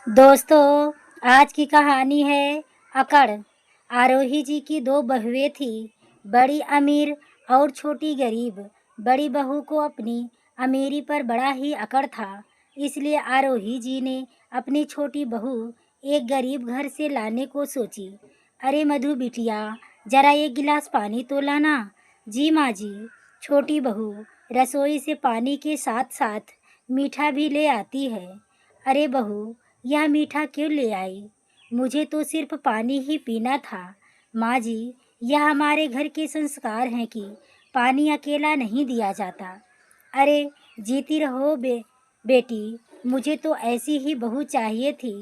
दोस्तों, आज की कहानी है अकड़। आरोही जी की दो बहुएं थी, बड़ी अमीर और छोटी गरीब। बड़ी बहू को अपनी अमीरी पर बड़ा ही अकड़ था, इसलिए आरोही जी ने अपनी छोटी बहू एक गरीब घर से लाने को सोची। अरे मधु बिटिया, जरा एक गिलास पानी तो लाना। जी माँ जी। छोटी बहू रसोई से पानी के साथ साथ मीठा भी ले आती है। अरे बहू, यह मीठा क्यों ले आई? मुझे तो सिर्फ पानी ही पीना था। माँ जी, यह हमारे घर के संस्कार हैं कि पानी अकेला नहीं दिया जाता। अरे जीती रहो बेटी, मुझे तो ऐसी ही बहू चाहिए थी।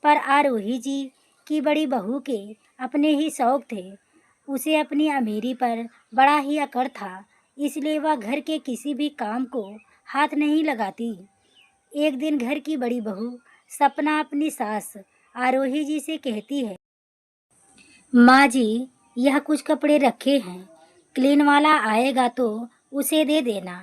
पर आरोही जी की बड़ी बहू के अपने ही शौक थे। उसे अपनी अमीरी पर बड़ा ही अकड़ था, इसलिए वह घर के किसी भी काम को हाथ नहीं लगाती। एक दिन घर की बड़ी बहू सपना अपनी सास आरोही जी से कहती है, माँ जी, यह कुछ कपड़े रखे हैं, क्लीन वाला आएगा तो उसे दे देना।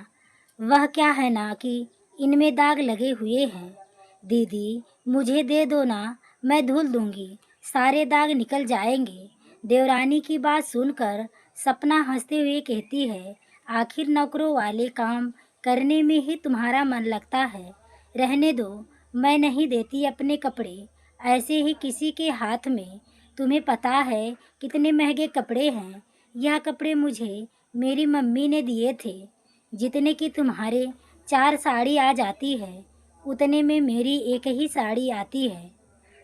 वह क्या है ना कि इनमें दाग लगे हुए हैं। दीदी, मुझे दे दो ना, मैं धुल दूंगी, सारे दाग निकल जाएंगे। देवरानी की बात सुनकर सपना हंसते हुए कहती है, आखिर नौकरों वाले काम करने में ही तुम्हारा मन लगता है। रहने दो, मैं नहीं देती अपने कपड़े ऐसे ही किसी के हाथ में। तुम्हें पता है कितने महंगे कपड़े हैं। यह कपड़े मुझे मेरी मम्मी ने दिए थे। जितने की तुम्हारे 4 साड़ी आ जाती है, उतने में मेरी एक ही साड़ी आती है।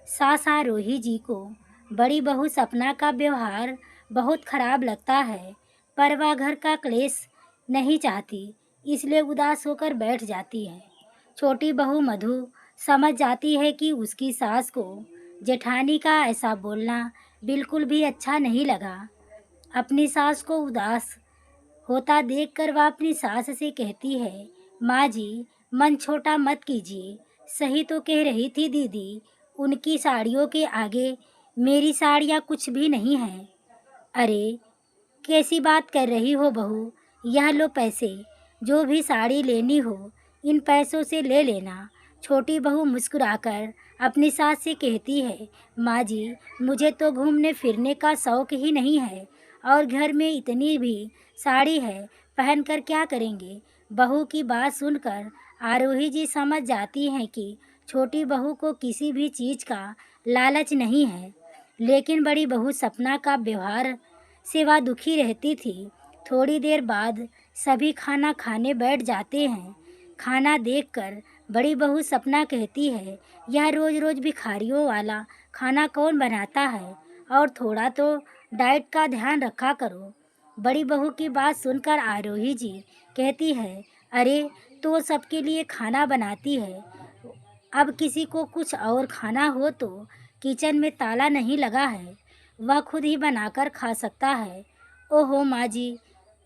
सास आरोही जी को बड़ी बहू सपना का व्यवहार बहुत खराब लगता है, पर वह घर का क्लेश नहीं चाहती, इसलिए उदास होकर बैठ जाती है। छोटी बहू मधु समझ जाती है कि उसकी सास को जेठानी का ऐसा बोलना बिल्कुल भी अच्छा नहीं लगा। अपनी सास को उदास होता देखकर वह अपनी सास से कहती है, माँ जी, मन छोटा मत कीजिए। सही तो कह रही थी दीदी, उनकी साड़ियों के आगे मेरी साड़ियाँ कुछ भी नहीं हैं। अरे कैसी बात कर रही हो बहू, यह लो पैसे, जो भी साड़ी लेनी हो इन पैसों से ले लेना। छोटी बहू मुस्कुराकर अपनी सास से कहती है, माँ जी, मुझे तो घूमने फिरने का शौक ही नहीं है, और घर में इतनी भी साड़ी है, पहनकर क्या करेंगे। बहू की बात सुनकर आरोही जी समझ जाती हैं कि छोटी बहू को किसी भी चीज़ का लालच नहीं है। लेकिन बड़ी बहू सपना का व्यवहार से वह दुखी रहती थी। थोड़ी देर बाद सभी खाना खाने बैठ जाते हैं। खाना देखकर बड़ी बहू सपना कहती है, यह रोज रोज भिखारियों वाला खाना कौन बनाता है, और थोड़ा तो डाइट का ध्यान रखा करो। बड़ी बहू की बात सुनकर आरोही जी कहती है, अरे तो सबके लिए खाना बनाती है, अब किसी को कुछ और खाना हो तो किचन में ताला नहीं लगा है, वह खुद ही बनाकर खा सकता है। ओहो माँ जी,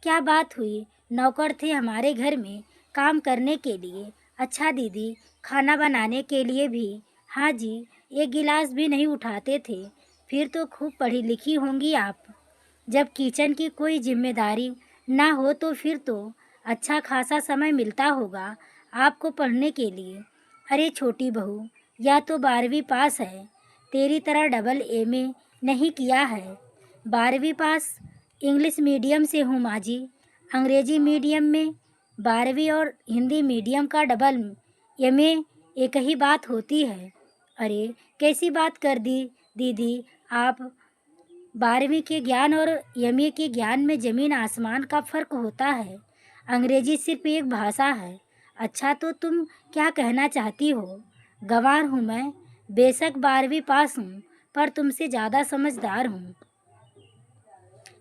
क्या बात हुई, नौकर थे हमारे घर में काम करने के लिए। अच्छा दीदी, खाना बनाने के लिए भी? हाँ जी, एक गिलास भी नहीं उठाते थे। फिर तो खूब पढ़ी लिखी होंगी आप। जब किचन की कोई जिम्मेदारी ना हो तो फिर तो अच्छा खासा समय मिलता होगा आपको पढ़ने के लिए। अरे छोटी बहू, या तो 12वीं पास है, तेरी तरह डबल एमए नहीं किया है। 12वीं पास इंग्लिश मीडियम से हूँ माँ जी। अंग्रेजी मीडियम में 12वीं और हिंदी मीडियम का डबल एमए एक ही बात होती है। अरे कैसी बात कर दी दीदी आप। 12वीं के ज्ञान और एमए के ज्ञान में ज़मीन आसमान का फ़र्क होता है। अंग्रेजी सिर्फ एक भाषा है। अच्छा तो तुम क्या कहना चाहती हो? गंवार हूँ मैं, बेशक 12वीं पास हूँ, पर तुमसे ज़्यादा समझदार हूँ।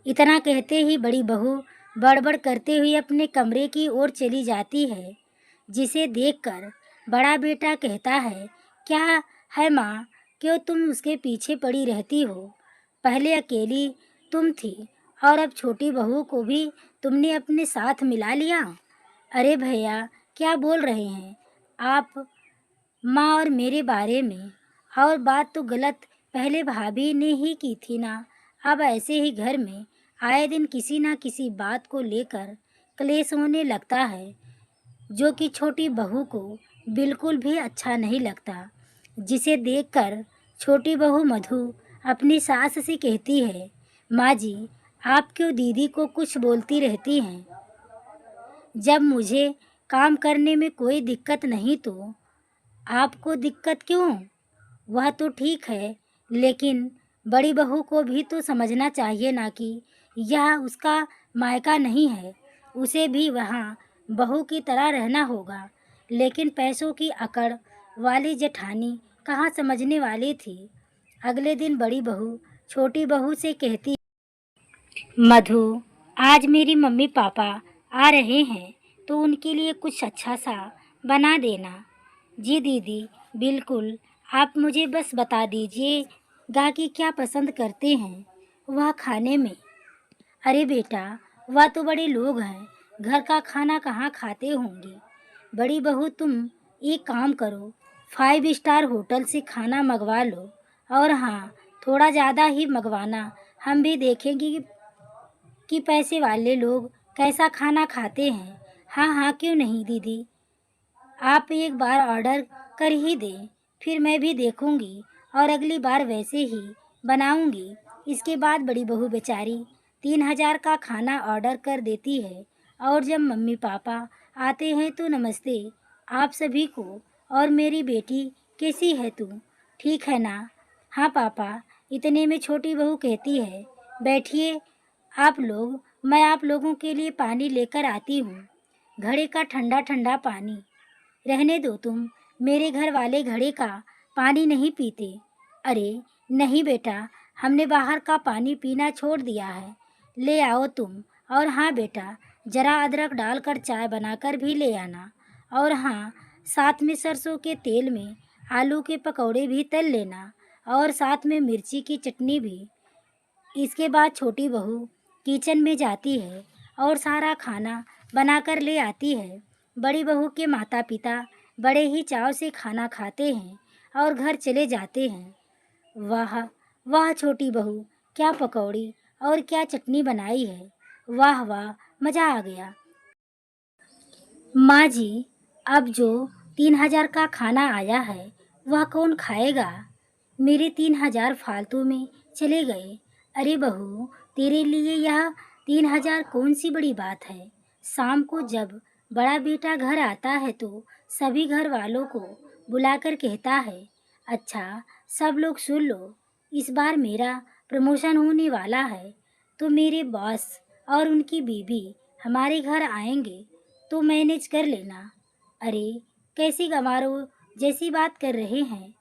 इतना कहते ही बड़ी बहू बड़बड़ करते हुए अपने कमरे की ओर चली जाती है, जिसे देखकर बड़ा बेटा कहता है, क्या है माँ, क्यों तुम उसके पीछे पड़ी रहती हो? पहले अकेली तुम थी और अब छोटी बहू को भी तुमने अपने साथ मिला लिया। अरे भैया, क्या बोल रहे हैं आप माँ और मेरे बारे में? और बात तो गलत पहले भाभी ने ही की थी ना। अब ऐसे ही घर में आए दिन किसी ना किसी बात को लेकर क्लेश होने लगता है, जो कि छोटी बहू को बिल्कुल भी अच्छा नहीं लगता। जिसे देखकर छोटी बहू मधु अपनी सास से कहती है, माँ जी, आप क्यों दीदी को कुछ बोलती रहती हैं? जब मुझे काम करने में कोई दिक्कत नहीं तो आपको दिक्कत क्यों? वह तो ठीक है, लेकिन बड़ी बहू को भी तो समझना चाहिए ना कि यह उसका मायका नहीं है। उसे भी वहाँ बहू की तरह रहना होगा। लेकिन पैसों की अकड़ वाली जेठानी कहाँ समझने वाली थी। अगले दिन बड़ी बहू छोटी बहू से कहती, मधु, आज मेरी मम्मी पापा आ रहे हैं तो उनके लिए कुछ अच्छा सा बना देना। जी दीदी, बिल्कुल। आप मुझे बस बता दीजिएगा कि क्या पसंद करते हैं वह खाने में। अरे बेटा, वह तो बड़े लोग हैं, घर का खाना कहाँ खाते होंगे। बड़ी बहू, तुम एक काम करो, 5 स्टार होटल से खाना मंगवा लो। और हाँ, थोड़ा ज़्यादा ही मंगवाना। हम भी देखेंगे कि पैसे वाले लोग कैसा खाना खाते हैं। हाँ हाँ, क्यों नहीं दीदी, आप एक बार ऑर्डर कर ही दें, फिर मैं भी देखूंगी और अगली बार वैसे ही बनाऊंगी। इसके बाद बड़ी बहू बेचारी 3,000 का खाना ऑर्डर कर देती है। और जब मम्मी पापा आते हैं तो नमस्ते आप सभी को, और मेरी बेटी कैसी है तू, ठीक है ना? हाँ पापा। इतने में छोटी बहू कहती है, बैठिए आप लोग, मैं आप लोगों के लिए पानी लेकर आती हूँ। घड़े का ठंडा ठंडा पानी। रहने दो तुम, मेरे घर वाले घड़े का पानी नहीं पीते। अरे नहीं बेटा, हमने बाहर का पानी पीना छोड़ दिया है। ले आओ तुम। और हाँ बेटा, जरा अदरक डालकर चाय बनाकर भी ले आना। और हाँ, साथ में सरसों के तेल में आलू के पकौड़े भी तल लेना, और साथ में मिर्ची की चटनी भी। इसके बाद छोटी बहू किचन में जाती है और सारा खाना बनाकर ले आती है। बड़ी बहू के माता पिता बड़े ही चाव से खाना खाते हैं और घर चले जाते हैं। वाह वाह छोटी बहू, क्या पकौड़ी और क्या चटनी बनाई है। वाह वाह, मज़ा आ गया। माँ जी, अब जो 3,000 का खाना आया है वह कौन खाएगा? मेरे 3,000 फालतू में चले गए। अरे बहू, तेरे लिए यह 3,000 कौन सी बड़ी बात है। शाम को जब बड़ा बेटा घर आता है तो सभी घर वालों को बुलाकर कहता है, अच्छा सब लोग सुन लो, इस बार मेरा प्रमोशन होने वाला है तो मेरे बॉस और उनकी बीवी हमारे घर आएंगे तो मैनेज कर लेना। अरे कैसी गंवारों जैसी बात कर रहे हैं।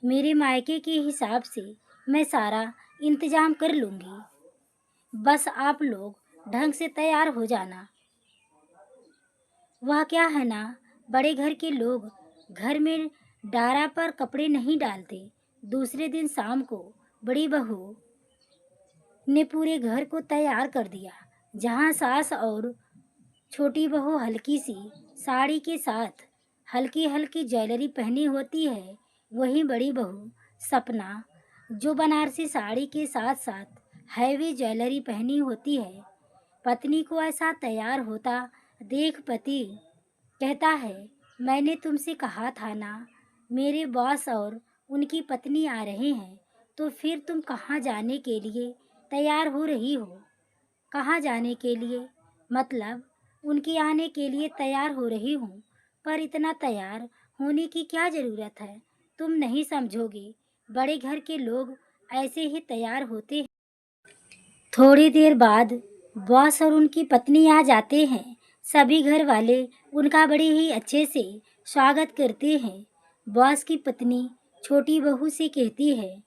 मेरे मायके के हिसाब से मैं सारा इंतजाम कर लूँगी, बस आप लोग ढंग से तैयार हो जाना। वह क्या है ना, बड़े घर के लोग घर में डारा पर कपड़े नहीं डालते। दूसरे दिन शाम को बड़ी बहू ने पूरे घर को तैयार कर दिया। जहाँ सास और छोटी बहू हल्की सी साड़ी के साथ हल्की हल्की ज्वेलरी पहनी होती है, वहीं बड़ी बहू सपना, जो बनारसी साड़ी के साथ साथ हैवी ज्वेलरी पहनी होती है, पत्नी को ऐसा तैयार होता देख पति कहता है, मैंने तुमसे कहा था ना, मेरे बॉस और उनकी पत्नी आ रहे हैं, तो फिर तुम कहाँ जाने के लिए तैयार हो रही हो? कहाँ जाने के लिए? मतलब उनके आने के लिए तैयार हो रही हूँ। पर इतना तैयार होने की क्या ज़रूरत है? तुम नहीं समझोगे, बड़े घर के लोग ऐसे ही तैयार होते हैं। थोड़ी देर बाद बॉस और उनकी पत्नी आ जाते हैं। सभी घर वाले उनका बड़े ही अच्छे से स्वागत करते हैं। बॉस की पत्नी छोटी बहू से कहती है,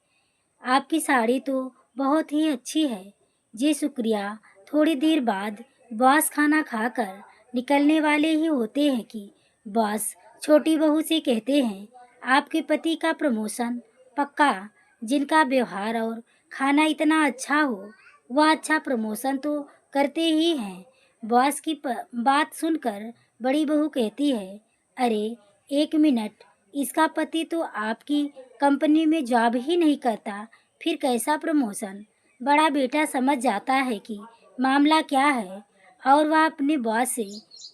आपकी साड़ी तो बहुत ही अच्छी है। जी शुक्रिया। थोड़ी देर बाद बॉस खाना खाकर निकलने वाले ही होते हैं कि बॉस छोटी बहू से कहते हैं, आपके पति का प्रमोशन पक्का। जिनका व्यवहार और खाना इतना अच्छा हो वह अच्छा प्रमोशन तो करते ही हैं। बॉस की बात सुनकर बड़ी बहू कहती है, अरे एक मिनट, इसका पति तो आपकी कंपनी में जॉब ही नहीं करता, फिर कैसा प्रमोशन? बड़ा बेटा समझ जाता है कि मामला क्या है और वह अपने बॉस से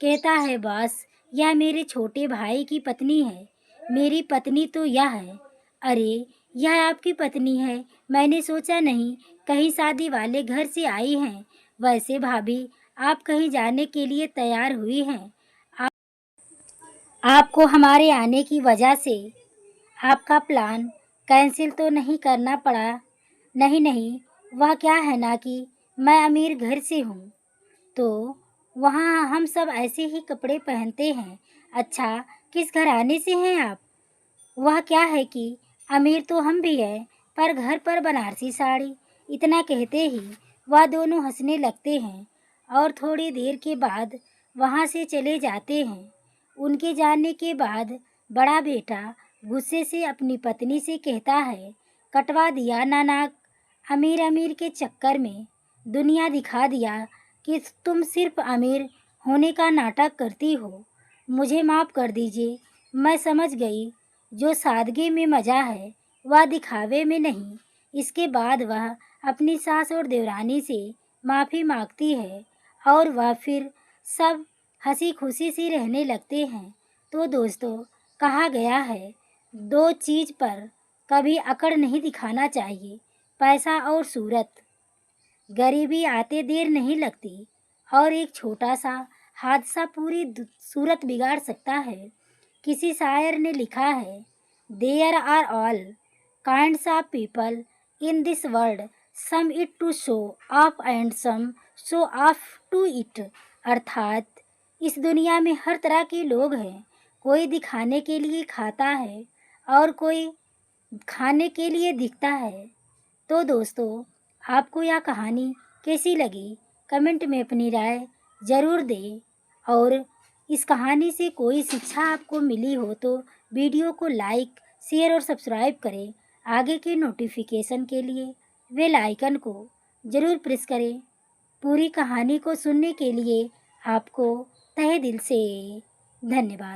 कहता है, बॉस यह मेरे छोटे भाई की पत्नी है। मेरी पत्नी तो यह है। अरे, यह आपकी पत्नी है। मैंने सोचा नहीं, कहीं शादी वाले घर से आई हैं। वैसे भाभी, आप कहीं जाने के लिए तैयार हुई हैं? आप, आपको हमारे आने की वजह से आपका प्लान कैंसिल तो नहीं करना पड़ा? नहीं नहीं, वह क्या है ना कि मैं अमीर घर से हूँ, तो वहाँ हम सब ऐसे ही कपड़े पहनते हैं। अच्छा, किस घराने से हैं आप? वह क्या है कि अमीर तो हम भी हैं, पर घर पर बनारसी साड़ी। इतना कहते ही वह दोनों हंसने लगते हैं और थोड़ी देर के बाद वहाँ से चले जाते हैं। उनके जाने के बाद बड़ा बेटा गुस्से से अपनी पत्नी से कहता है, कटवा दिया ना नाक। अमीर अमीर के चक्कर में दुनिया दिखा दिया कि तुम सिर्फ अमीर होने का नाटक करती हो। मुझे माफ़ कर दीजिए, मैं समझ गई, जो सादगी में मज़ा है वह दिखावे में नहीं। इसके बाद वह अपनी सास और देवरानी से माफ़ी मांगती है और वह फिर सब हंसी खुशी से रहने लगते हैं। तो दोस्तों, कहा गया है, दो चीज़ पर कभी अकड़ नहीं दिखाना चाहिए, पैसा और सूरत। गरीबी आते देर नहीं लगती और एक छोटा सा हादसा पूरी सूरत बिगाड़ सकता है। किसी शायर ने लिखा है, there are all kinds of people in this world, some eat to show off and some show off to eat. अर्थात इस दुनिया में हर तरह के लोग हैं। कोई दिखाने के लिए खाता है और कोई खाने के लिए दिखता है। तो दोस्तों, आपको यह कहानी कैसी लगी? कमेंट में अपनी राय ज़रूर दें। और इस कहानी से कोई शिक्षा आपको मिली हो तो वीडियो को लाइक, शेयर और सब्सक्राइब करें। आगे के नोटिफिकेशन के लिए बेल आइकन को ज़रूर प्रेस करें। पूरी कहानी को सुनने के लिए आपको तहे दिल से धन्यवाद।